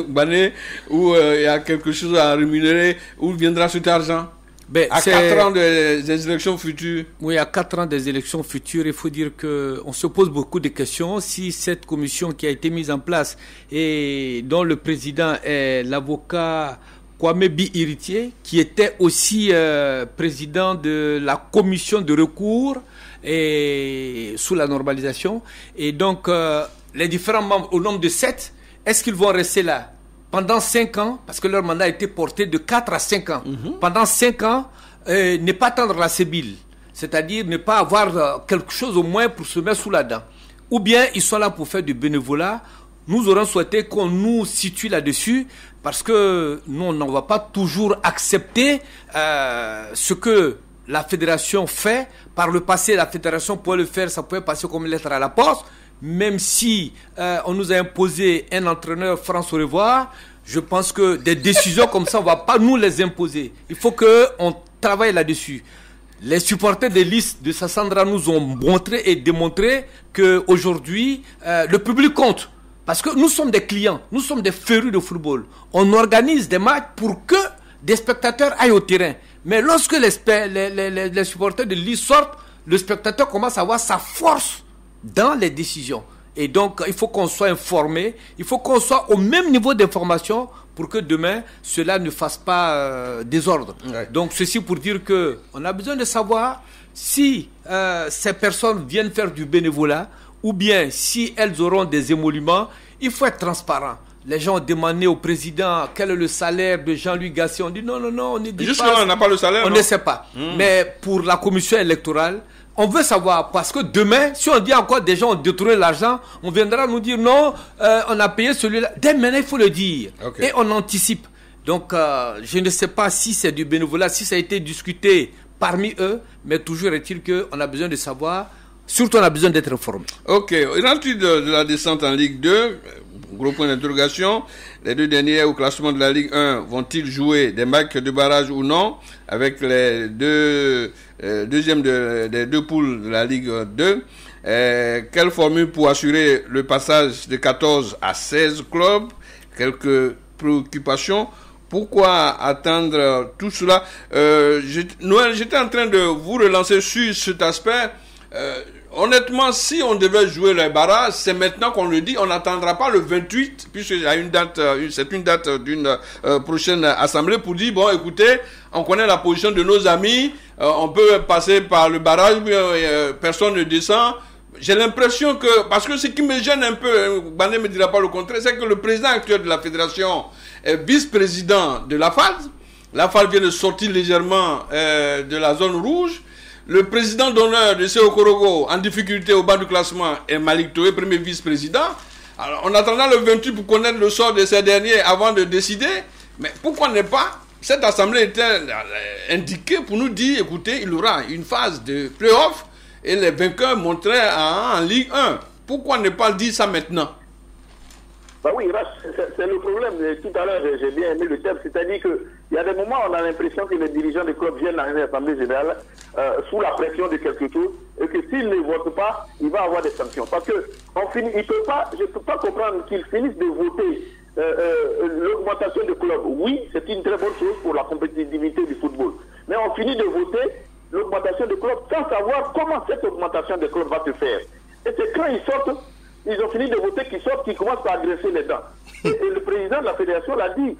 Speaker 1: Bané, ou il y a quelque chose à rémunérer? Où viendra cet argent? À 4 ans des élections futures.
Speaker 2: Oui, à 4 ans des élections futures, il faut dire qu'on se pose beaucoup de questions. Si cette commission qui a été mise en place et dont le président est l'avocat Kwame Bi-Iritier, qui était aussi président de la commission de recours et sous la normalisation, et donc les différents membres au nombre de 7, est-ce qu'ils vont rester là? pendant 5 ans, parce que leur mandat a été porté de 4 à 5 ans, pendant 5 ans, ne pas tendre la sébile, c'est-à-dire ne pas avoir quelque chose au moins pour se mettre sous la dent. Ou bien ils sont là pour faire du bénévolat. Nous aurons souhaité qu'on nous situe là-dessus, parce que nous, on ne va pas toujours accepter ce que la fédération fait. Par le passé, la fédération pouvait le faire, ça pouvait passer comme une lettre à la poste. Même si on nous a imposé un entraîneur France au revoir, je pense que des décisions comme ça, on ne va pas nous les imposer. Il faut qu'on travaille là-dessus. Les supporters des listes de Sassandra nous ont montré et démontré qu'aujourd'hui, le public compte. Parce que nous sommes des clients, nous sommes des férus de football. On organise des matchs pour que des spectateurs aillent au terrain. Mais lorsque les supporters de liste sortent, le spectateur commence à avoir sa force dans les décisions. Et donc, il faut qu'on soit informé, il faut qu'on soit au même niveau d'information pour que demain, cela ne fasse pas désordre. Ouais. Donc, ceci pour dire qu'on a besoin de savoir si ces personnes viennent faire du bénévolat ou bien si elles auront des émoluments. Il faut être transparent. Les gens ont demandé au président quel est le salaire de Jean-Louis Gasset. On dit non, on ne dit
Speaker 1: Justement, on n'a pas le salaire.
Speaker 2: On ne sait pas. Mais pour la commission électorale, on veut savoir, parce que demain, si on dit encore des gens ont détourné l'argent, on viendra nous dire non, on a payé celui-là. Dès maintenant, il faut le dire. Okay. Et on anticipe. Donc, je ne sais pas si c'est du bénévolat, si ça a été discuté parmi eux, mais toujours est-il qu'on a besoin de savoir, surtout on a besoin d'être informé.
Speaker 1: Ok, rentrée de la descente en Ligue 2, gros point d'interrogation. Les deux derniers au classement de la Ligue 1 vont-ils jouer des matchs de barrage ou non, avec les deuxièmes des deux poules de la Ligue 2? Quelle formule pour assurer le passage de 14 à 16 clubs? Quelques préoccupations. Pourquoi attendre tout cela? Noël, j'étais en train de vous relancer sur cet aspect. Honnêtement, si on devait jouer les barrages, c'est maintenant qu'on le dit, on n'attendra pas le 28, puisque c'est une date d'une prochaine assemblée pour dire, bon, écoutez, on connaît la position de nos amis, on peut passer par le barrage, personne ne descend. J'ai l'impression que, parce que ce qui me gêne un peu, Bané ne me dira pas le contraire, c'est que le président actuel de la fédération est vice-président de la FAD. La FAD vient de sortir légèrement de la zone rouge. Le président d'honneur de CO Korogo en difficulté au bas du classement est Malik Toé, premier vice-président. Alors, on attendra le 28 pour connaître le sort de ces derniers avant de décider. Mais pourquoi ne pas? Cette assemblée était indiquée pour nous dire, écoutez, il y aura une phase de play-off et les vainqueurs monteraient en Ligue 1. Pourquoi ne pas dire ça maintenant?
Speaker 4: Bah oui, c'est le problème. Tout à l'heure, j'ai bien aimé le terme. C'est-à-dire qu'il y a des moments où on a l'impression que les dirigeants des clubs viennent à une assemblée générale sous la pression de quelque chose et que s'ils ne votent pas, il va y avoir des sanctions. Parce que je ne peux pas comprendre qu'ils finissent de voter l'augmentation de clubs. Oui, c'est une très bonne chose pour la compétitivité du football. Mais on finit de voter l'augmentation de clubs sans savoir comment cette augmentation de clubs va se faire. Et c'est quand ils sortent, ils ont fini de voter, qu'ils commencent à agresser les dents. Et le président de la fédération l'a dit.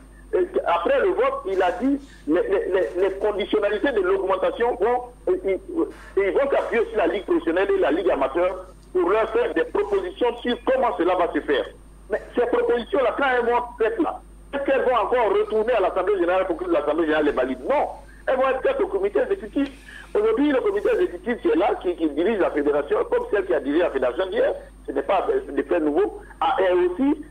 Speaker 4: Après le vote, il a dit les conditionnalités de l'augmentation ils vont s'appuyer sur la Ligue professionnelle et la Ligue amateur pour leur faire des propositions sur comment cela va se faire. Mais ces propositions-là, quand elles vont être faites là, est-ce qu'elles vont encore retourner à l'Assemblée générale pour que l'Assemblée générale les valide? Non. Elles vont être faites au comité exécutif. Aujourd'hui, le comité exécutif qui est là, qui dirige la fédération, comme celle qui a dirigé la fédération d'hier, ce n'est pas des faits nouveaux, est aussi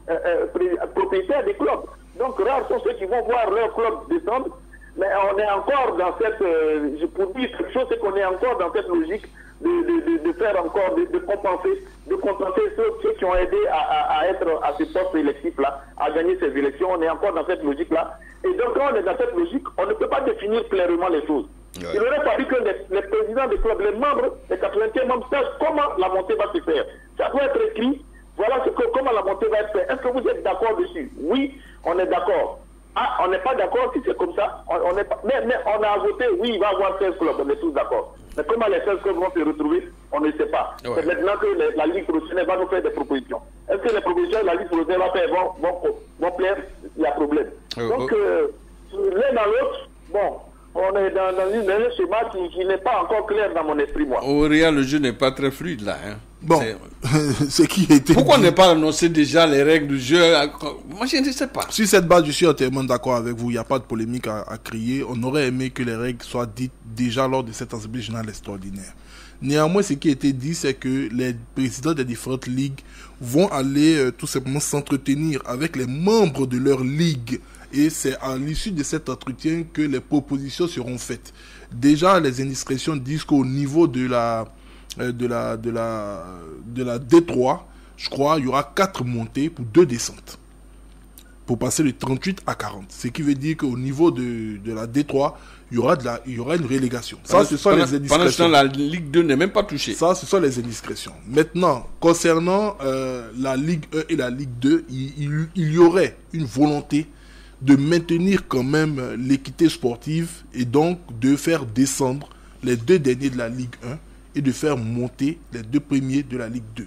Speaker 4: propriétaire des clubs. Donc, rares sont ceux qui vont voir leur club descendre, mais on est encore dans cette, pour dire quelque chose, c'est qu'on est encore dans cette logique de faire encore, de compenser, de contenter ceux qui ont aidé à être à ce poste électif-là, à gagner ces élections. On est encore dans cette logique-là. Et donc, quand on est dans cette logique, on ne peut pas définir clairement les choses. Ouais. Il aurait fallu que les présidents des clubs, les membres, les 81 membres sachent comment la montée va se faire. Ça doit être écrit. Voilà comment la montée va être faite. Est-ce que vous êtes d'accord dessus? Oui, on est d'accord. Ah, on n'est pas d'accord si c'est comme ça. Mais on a voté, oui, il va y avoir 16 clubs, on est tous d'accord. Mais comment les 16 clubs vont se retrouver, on ne sait pas. Ouais. C'est maintenant que la Ligue professionnelle va nous faire des propositions. Est-ce que les propositions de la Ligue professionnelle va faire vont plaire? Il y a problème. Donc, l'un dans l'autre, bon, on est dans un schéma qui n'est pas encore clair dans mon esprit, moi.
Speaker 1: Au Real, le jeu n'est pas très fluide là. Hein.
Speaker 3: Bon, ce qui a été
Speaker 1: Pourquoi ne pas annoncer déjà les règles du jeu? Moi, je ne sais pas.
Speaker 3: Sur cette base, je suis entièrement d'accord avec vous. Il n'y a pas de polémique à crier. On aurait aimé que les règles soient dites déjà lors de cette assemblée générale extraordinaire. Néanmoins, ce qui a été dit, c'est que les présidents des différentes ligues vont aller tout simplement s'entretenir avec les membres de leur ligue. Et c'est à l'issue de cet entretien que les propositions seront faites. Déjà, les indiscrétions disent qu'au niveau de la D3, je crois, il y aura 4 montées pour 2 descentes. Pour passer de 38 à 40. Ce qui veut dire qu'au niveau de la D3, il y aura une relégation. Ça, ce sont les indiscrétions.
Speaker 1: Pendant ce temps, la Ligue 2 n'est même pas touchée.
Speaker 3: Ça, ce sont les indiscrétions. Maintenant, concernant la Ligue 1 et la Ligue 2, il y aurait une volonté de maintenir quand même l'équité sportive et donc de faire descendre les 2 derniers de la Ligue 1 et de faire monter les 2 premiers de la Ligue 2.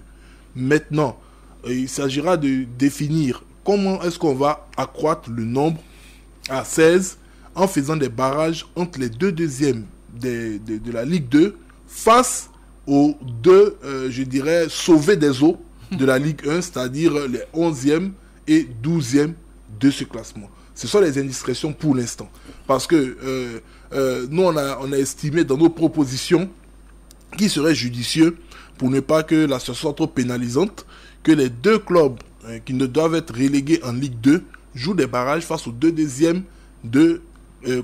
Speaker 3: Maintenant, il s'agira de définir comment est-ce qu'on va accroître le nombre à 16 en faisant des barrages entre les 2 deuxièmes de la Ligue 2 face aux 2, je dirais, sauvés des eaux de la Ligue 1, c'est-à-dire les 11e et 12e de ce classement. Ce sont les indiscrétions pour l'instant. Parce que nous, on a estimé dans nos propositions qu'il serait judicieux, pour ne pas que la situation soit trop pénalisante, que les 2 clubs qui ne doivent être relégués en Ligue 2 jouent des barrages face aux 2 deuxièmes de,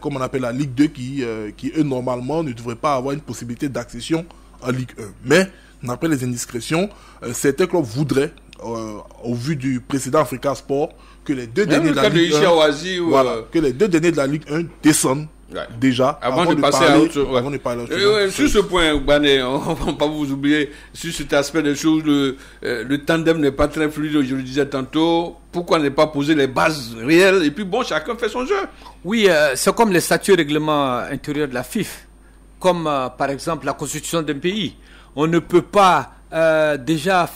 Speaker 3: comme on appelle la Ligue 2, qui eux, normalement, ne devraient pas avoir une possibilité d'accession en Ligue 1. Mais, après les indiscrétions, certains clubs voudraient, au vu du précédent Africa Sport, que les 2 derniers de la Ligue 1, que les 2 derniers de la Ligue 1 descendent. Ouais. Déjà,
Speaker 1: avant de passer à autre chose. Sur ce point, Bané, on ne va pas vous oublier, sur cet aspect des choses, le tandem n'est pas très fluide, je le disais tantôt. Pourquoi ne pas poser les bases réelles et puis bon, chacun fait son jeu?
Speaker 2: Oui, c'est comme les statuts et règlements intérieurs de la FIFA, comme par exemple la constitution d'un pays. On ne peut pas déjà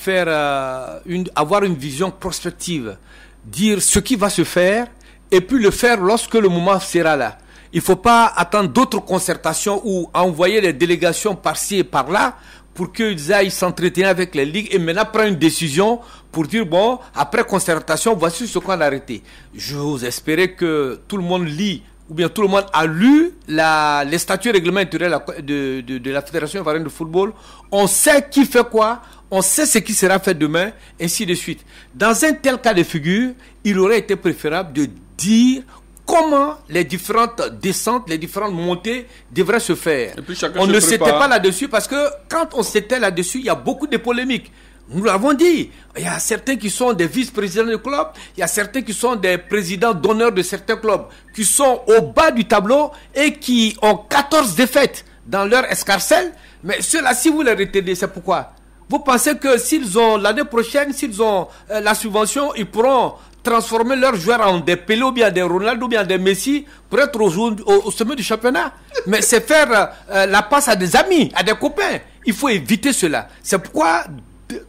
Speaker 2: avoir une vision prospective, dire ce qui va se faire et puis le faire lorsque le moment sera là. Il ne faut pas attendre d'autres concertations ou envoyer les délégations par-ci et par-là pour qu'ils aillent s'entretenir avec les ligues et maintenant prendre une décision pour dire, bon, après concertation, voici ce qu'on a arrêté. J'ose espérer que tout le monde lit, ou bien tout le monde a lu les statuts et règlements intérieurs de la Fédération ivoirienne de football. On sait qui fait quoi, on sait ce qui sera fait demain, ainsi de suite. Dans un tel cas de figure, il aurait été préférable de dire comment les différentes descentes, les différentes montées devraient se faire. On ne s'était pas là-dessus parce que quand on s'était là-dessus, il y a beaucoup de polémiques. Nous l'avons dit, il y a certains qui sont des vice-présidents de clubs, il y a certains qui sont des présidents d'honneur de certains clubs, qui sont au bas du tableau et qui ont 14 défaites dans leur escarcelle. Mais ceux-là, si vous les retenez, c'est pourquoi? Vous pensez que s'ils ont, l'année prochaine, s'ils ont la subvention, ils pourront transformer leurs joueurs en des Pelé ou bien des Ronaldo ou bien des Messi pour être au sommet du championnat. Mais c'est faire la passe à des amis, à des copains. Il faut éviter cela. C'est pourquoi,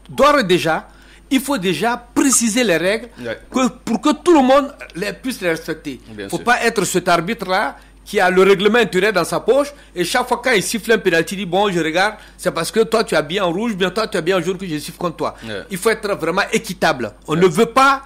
Speaker 2: d'ores et déjà, il faut déjà préciser les règles pour que tout le monde puisse les respecter. Il ne faut pas être cet arbitre-là qui a le règlement intérieur dans sa poche et chaque fois quand il siffle un pénalty, il dit bon, je regarde, c'est parce que toi tu as bien en rouge, bien toi tu as bien en jaune que je siffle contre toi. Il faut être vraiment équitable. On ne veut pas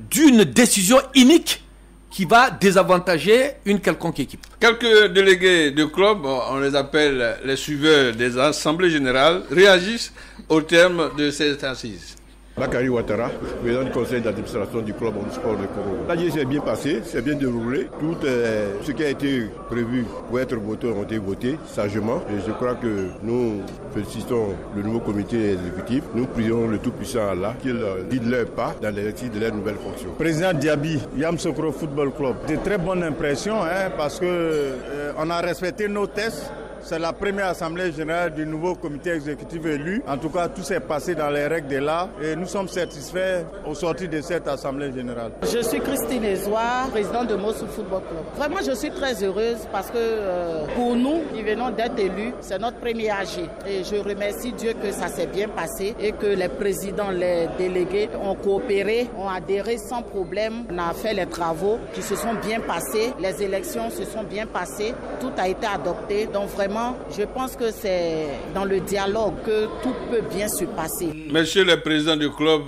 Speaker 2: d'une décision unique qui va désavantager une quelconque équipe.
Speaker 1: Quelques délégués de club, on les appelle les suiveurs des assemblées générales, réagissent au terme de cette assise.
Speaker 6: Bakary Ouattara, président du conseil d'administration du club sport de Koro. La s'est bien passé, c'est bien déroulé. Tout ce qui a été prévu pour être voté ont été votés sagement. Et je crois que nous félicitons le nouveau comité exécutif. Nous prions le Tout-Puissant Allah qu'il guide leur pas dans l'exercice de leurs nouvelles fonctions.
Speaker 7: Président Diaby, Yamoussoukro Football Club. De très bonnes impressions parce que on a respecté nos tests. C'est la première assemblée générale du nouveau comité exécutif élu. En tout cas, tout s'est passé dans les règles de l'art et nous sommes satisfaits au sortir de cette assemblée générale.
Speaker 8: Je suis Christine Ezoir, présidente de Mossou Football Club. Vraiment, je suis très heureuse parce que pour nous, qui venons d'être élus, c'est notre premier AG. Et je remercie Dieu que ça s'est bien passé et que les présidents, les délégués ont coopéré, ont adhéré sans problème. On a fait les travaux qui se sont bien passés. Les élections se sont bien passées. Tout a été adopté. Donc vraiment, vraiment, je pense que c'est dans le dialogue que tout peut bien se passer.
Speaker 1: Monsieur le président du club,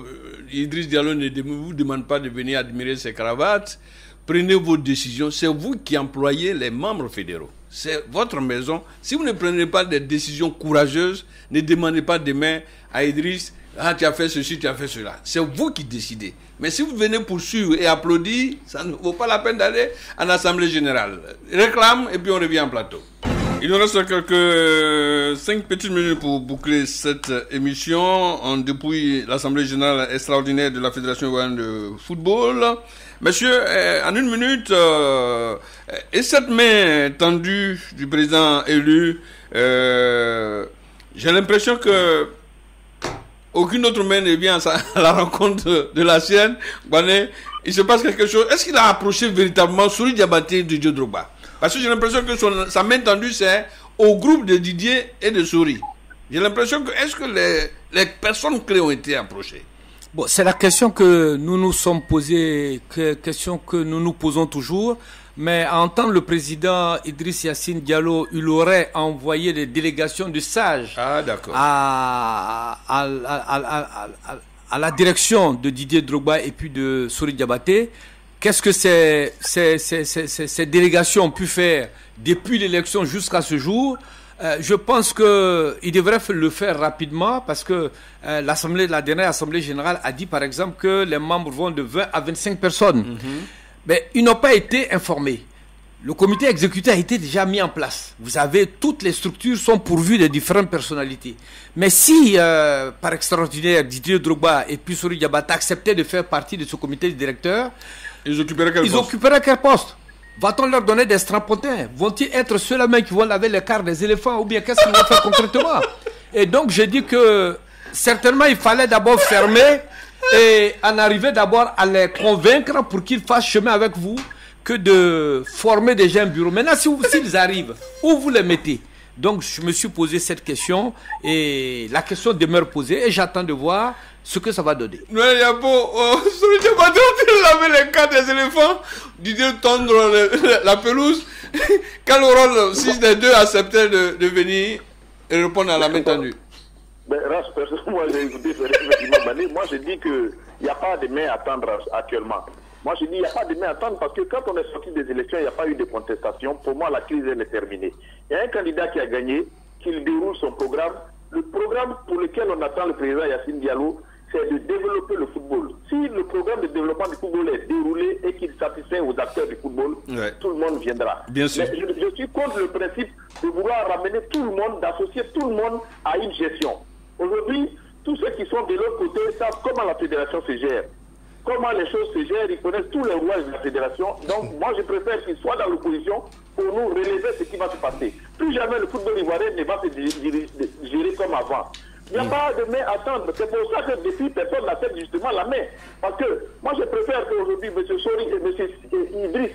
Speaker 1: Idriss Diallo ne vous demande pas de venir admirer ses cravates. Prenez vos décisions. C'est vous qui employez les membres fédéraux. C'est votre maison. Si vous ne prenez pas des décisions courageuses, ne demandez pas demain à Idriss, tu as fait ceci, tu as fait cela. C'est vous qui décidez. Mais si vous venez poursuivre et applaudir, ça ne vaut pas la peine d'aller en assemblée générale. Réclame et puis on revient en plateau. Il nous reste quelques 5 petites minutes pour boucler cette émission. On dépouille l'assemblée générale extraordinaire de la Fédération ivoirienne de football. Monsieur, en une minute, et cette main tendue du président élu, j'ai l'impression que aucune autre main ne vient à la rencontre de la sienne. Il se passe quelque chose. Est-ce qu'il a approché véritablement Sori Diabaté de Didier Drogba? Parce que j'ai l'impression que sa main tendue, c'est au groupe de Didier et de Sori. J'ai l'impression que, est-ce que les personnes clés ont été approchées?
Speaker 2: Bon, c'est la question que nous nous sommes posée, question que nous nous posons toujours. Mais à entendre le président Idriss Yassine Diallo, il aurait envoyé des délégations de sages à la direction de Didier Drogba et puis de Sori Diabaté. Qu'est-ce que ces délégations ont pu faire depuis l'élection jusqu'à ce jour? Je pense qu'il devrait le faire rapidement parce que la dernière Assemblée générale a dit par exemple que les membres vont de 20 à 25 personnes. Mais ils n'ont pas été informés. Le comité exécutif a été déjà mis en place. Vous savez, toutes les structures sont pourvues de différentes personnalités. Mais si, par extraordinaire, Didier Drogba et puis Sori Diabaté acceptaient de faire partie de ce comité de directeurs, ils occuperaient quel poste? Va-t-on leur donner des strapontins? Vont-ils être ceux-là même qui vont laver les cars des éléphants? Ou bien qu'est-ce qu'ils vont faire concrètement? Et donc, je dis que certainement, il fallait d'abord fermer et en arriver d'abord à les convaincre pour qu'ils fassent chemin avec vous que de former déjà un bureau. Maintenant, s'ils arrivent, où vous les mettez? Donc, je me suis posé cette question et la question demeure posée et j'attends de voir ce que ça va donner.
Speaker 1: Il y a beau, Sori Diabaté, laver les cars des éléphants, Didier tendre la pelouse. Quel rôle si les deux acceptaient de venir et répondre à la main tendue?
Speaker 4: Moi, j'ai écouté effectivement Mané. Moi, je dis qu'il n'y a pas de main à tendre actuellement. Moi, je dis qu'il n'y a pas de main à tendre parce que quand on est sorti des élections, il n'y a pas eu de contestation. Pour moi, la crise, elle est terminée. Il y a un candidat qui a gagné, qu'il déroule son programme. Le programme pour lequel on attend le président Yassine Diallo, c'est de développer le football. Si le programme de développement du football est déroulé et qu'il satisfait aux acteurs du football, tout le monde viendra.
Speaker 1: Bien sûr.
Speaker 4: Mais je suis contre le principe de vouloir ramener tout le monde, d'associer tout le monde à une gestion. Aujourd'hui, tous ceux qui sont de l'autre côté savent comment la fédération se gère. Comment les choses se gèrent, ils connaissent tous les rouages de la fédération. Donc, moi, je préfère qu'ils soient dans l'opposition pour nous relever ce qui va se passer. Plus jamais le football ivoirien ne va se gérer comme avant. Il n'y a pas de main à tendre. C'est pour ça que depuis, personne n'accepte justement la main. Parce que moi, je préfère qu'aujourd'hui, M. Sori et M. Idriss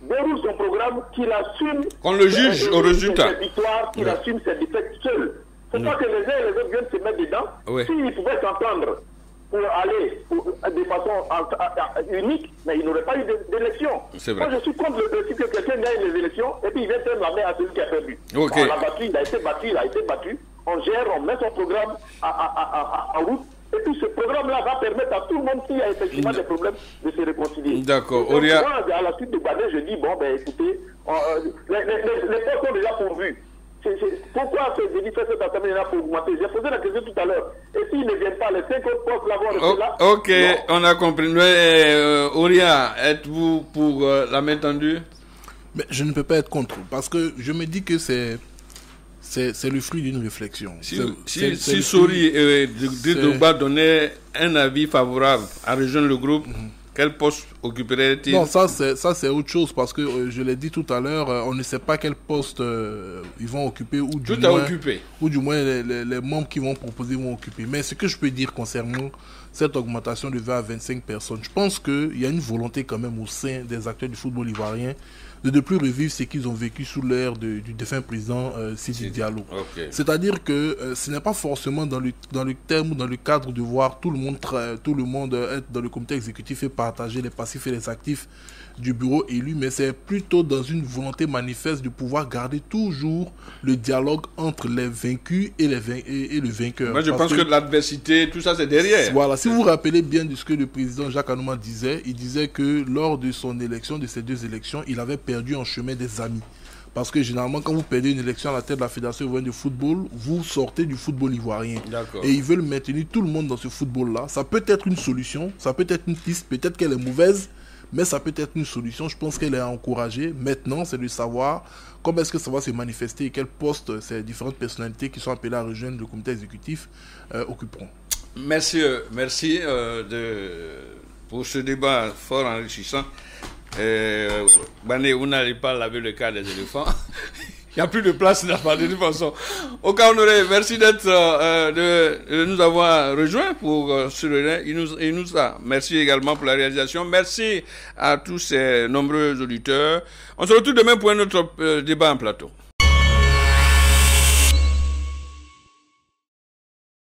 Speaker 4: déroulent son programme, qu'il assume...
Speaker 1: Qu'on le juge au résultat.
Speaker 4: Ses victoires, qu'il assume ses défaites seul. Il ne faut pas que les uns et les autres viennent se mettre dedans. S'ils pouvaient s'entendre pour aller de façon unique, mais il n'aurait pas eu d'élection. Moi, je suis contre le principe que quelqu'un gagne les élections et puis il vient faire la main à celui qui a perdu. On l'a battu, il a été battu. On gère, on met son programme en route. Et puis ce programme-là va permettre à tout le monde, s'il y a effectivement des problèmes, de se réconcilier.
Speaker 1: D'accord.
Speaker 4: Moi, à la suite de Badé, je dis, bon, ben écoutez, les postes sont déjà pourvus. Pourquoi ce délit fait cette assemblée-là pour augmenter? J'ai posé la question tout à l'heure. Et s'ils ne viennent pas, les 5 autres postes là vont rester là.
Speaker 1: Ok, non. On a compris. Auria, êtes-vous pour la main tendue?
Speaker 3: Mais je ne peux pas être contre, parce que je me dis que c'est le fruit d'une réflexion.
Speaker 1: Si Sori et Drogba donnaient un avis favorable à rejoindre le groupe, quel poste occuperait-il? Non,
Speaker 3: ça c'est autre chose, parce que je l'ai dit tout à l'heure, on ne sait pas quel poste ils vont occuper, ou du moins les membres qui vont proposer vont occuper. Mais ce que je peux dire concernant cette augmentation de 20 à 25 personnes, je pense qu'il y a une volonté quand même au sein des acteurs du football ivoirien de ne plus revivre ce qu'ils ont vécu sous l'ère du défunt président Sidi Diallo. Okay. C'est-à-dire que ce n'est pas forcément dans le terme ou dans le cadre de voir tout le monde être dans le comité exécutif et partager les passifs et les actifs du bureau élu, mais c'est plutôt dans une volonté manifeste de pouvoir garder toujours le dialogue entre les vaincus et le vainqueur.
Speaker 1: Moi, je pense que l'adversité, tout ça, c'est derrière.
Speaker 3: Voilà, si vous vous rappelez bien de ce que le président Jacques Anouma disait, il disait que lors de son élection, de ces 2 élections, il avait perdu en chemin des amis. Parce que généralement, quand vous perdez une élection à la tête de la Fédération ivoirienne de football, vous sortez du football ivoirien. Et ils veulent maintenir tout le monde dans ce football-là. Ça peut être une solution, ça peut être une piste, peut-être qu'elle est mauvaise, mais ça peut être une solution. Je pense qu'elle est encouragée. Maintenant, c'est de savoir comment est-ce que ça va se manifester et quel poste ces différentes personnalités qui sont appelées à rejoindre le comité exécutif occuperont.
Speaker 1: Merci pour ce débat fort enrichissant. Bané, vous n'allez pas laver le cas des éléphants. Il n'y a plus de place là-bas de toute façon. Au cas Honoré, merci de nous avoir rejoints pour ce relais. Merci également pour la réalisation. Merci à tous ces nombreux auditeurs. On se retrouve demain pour un autre débat en plateau.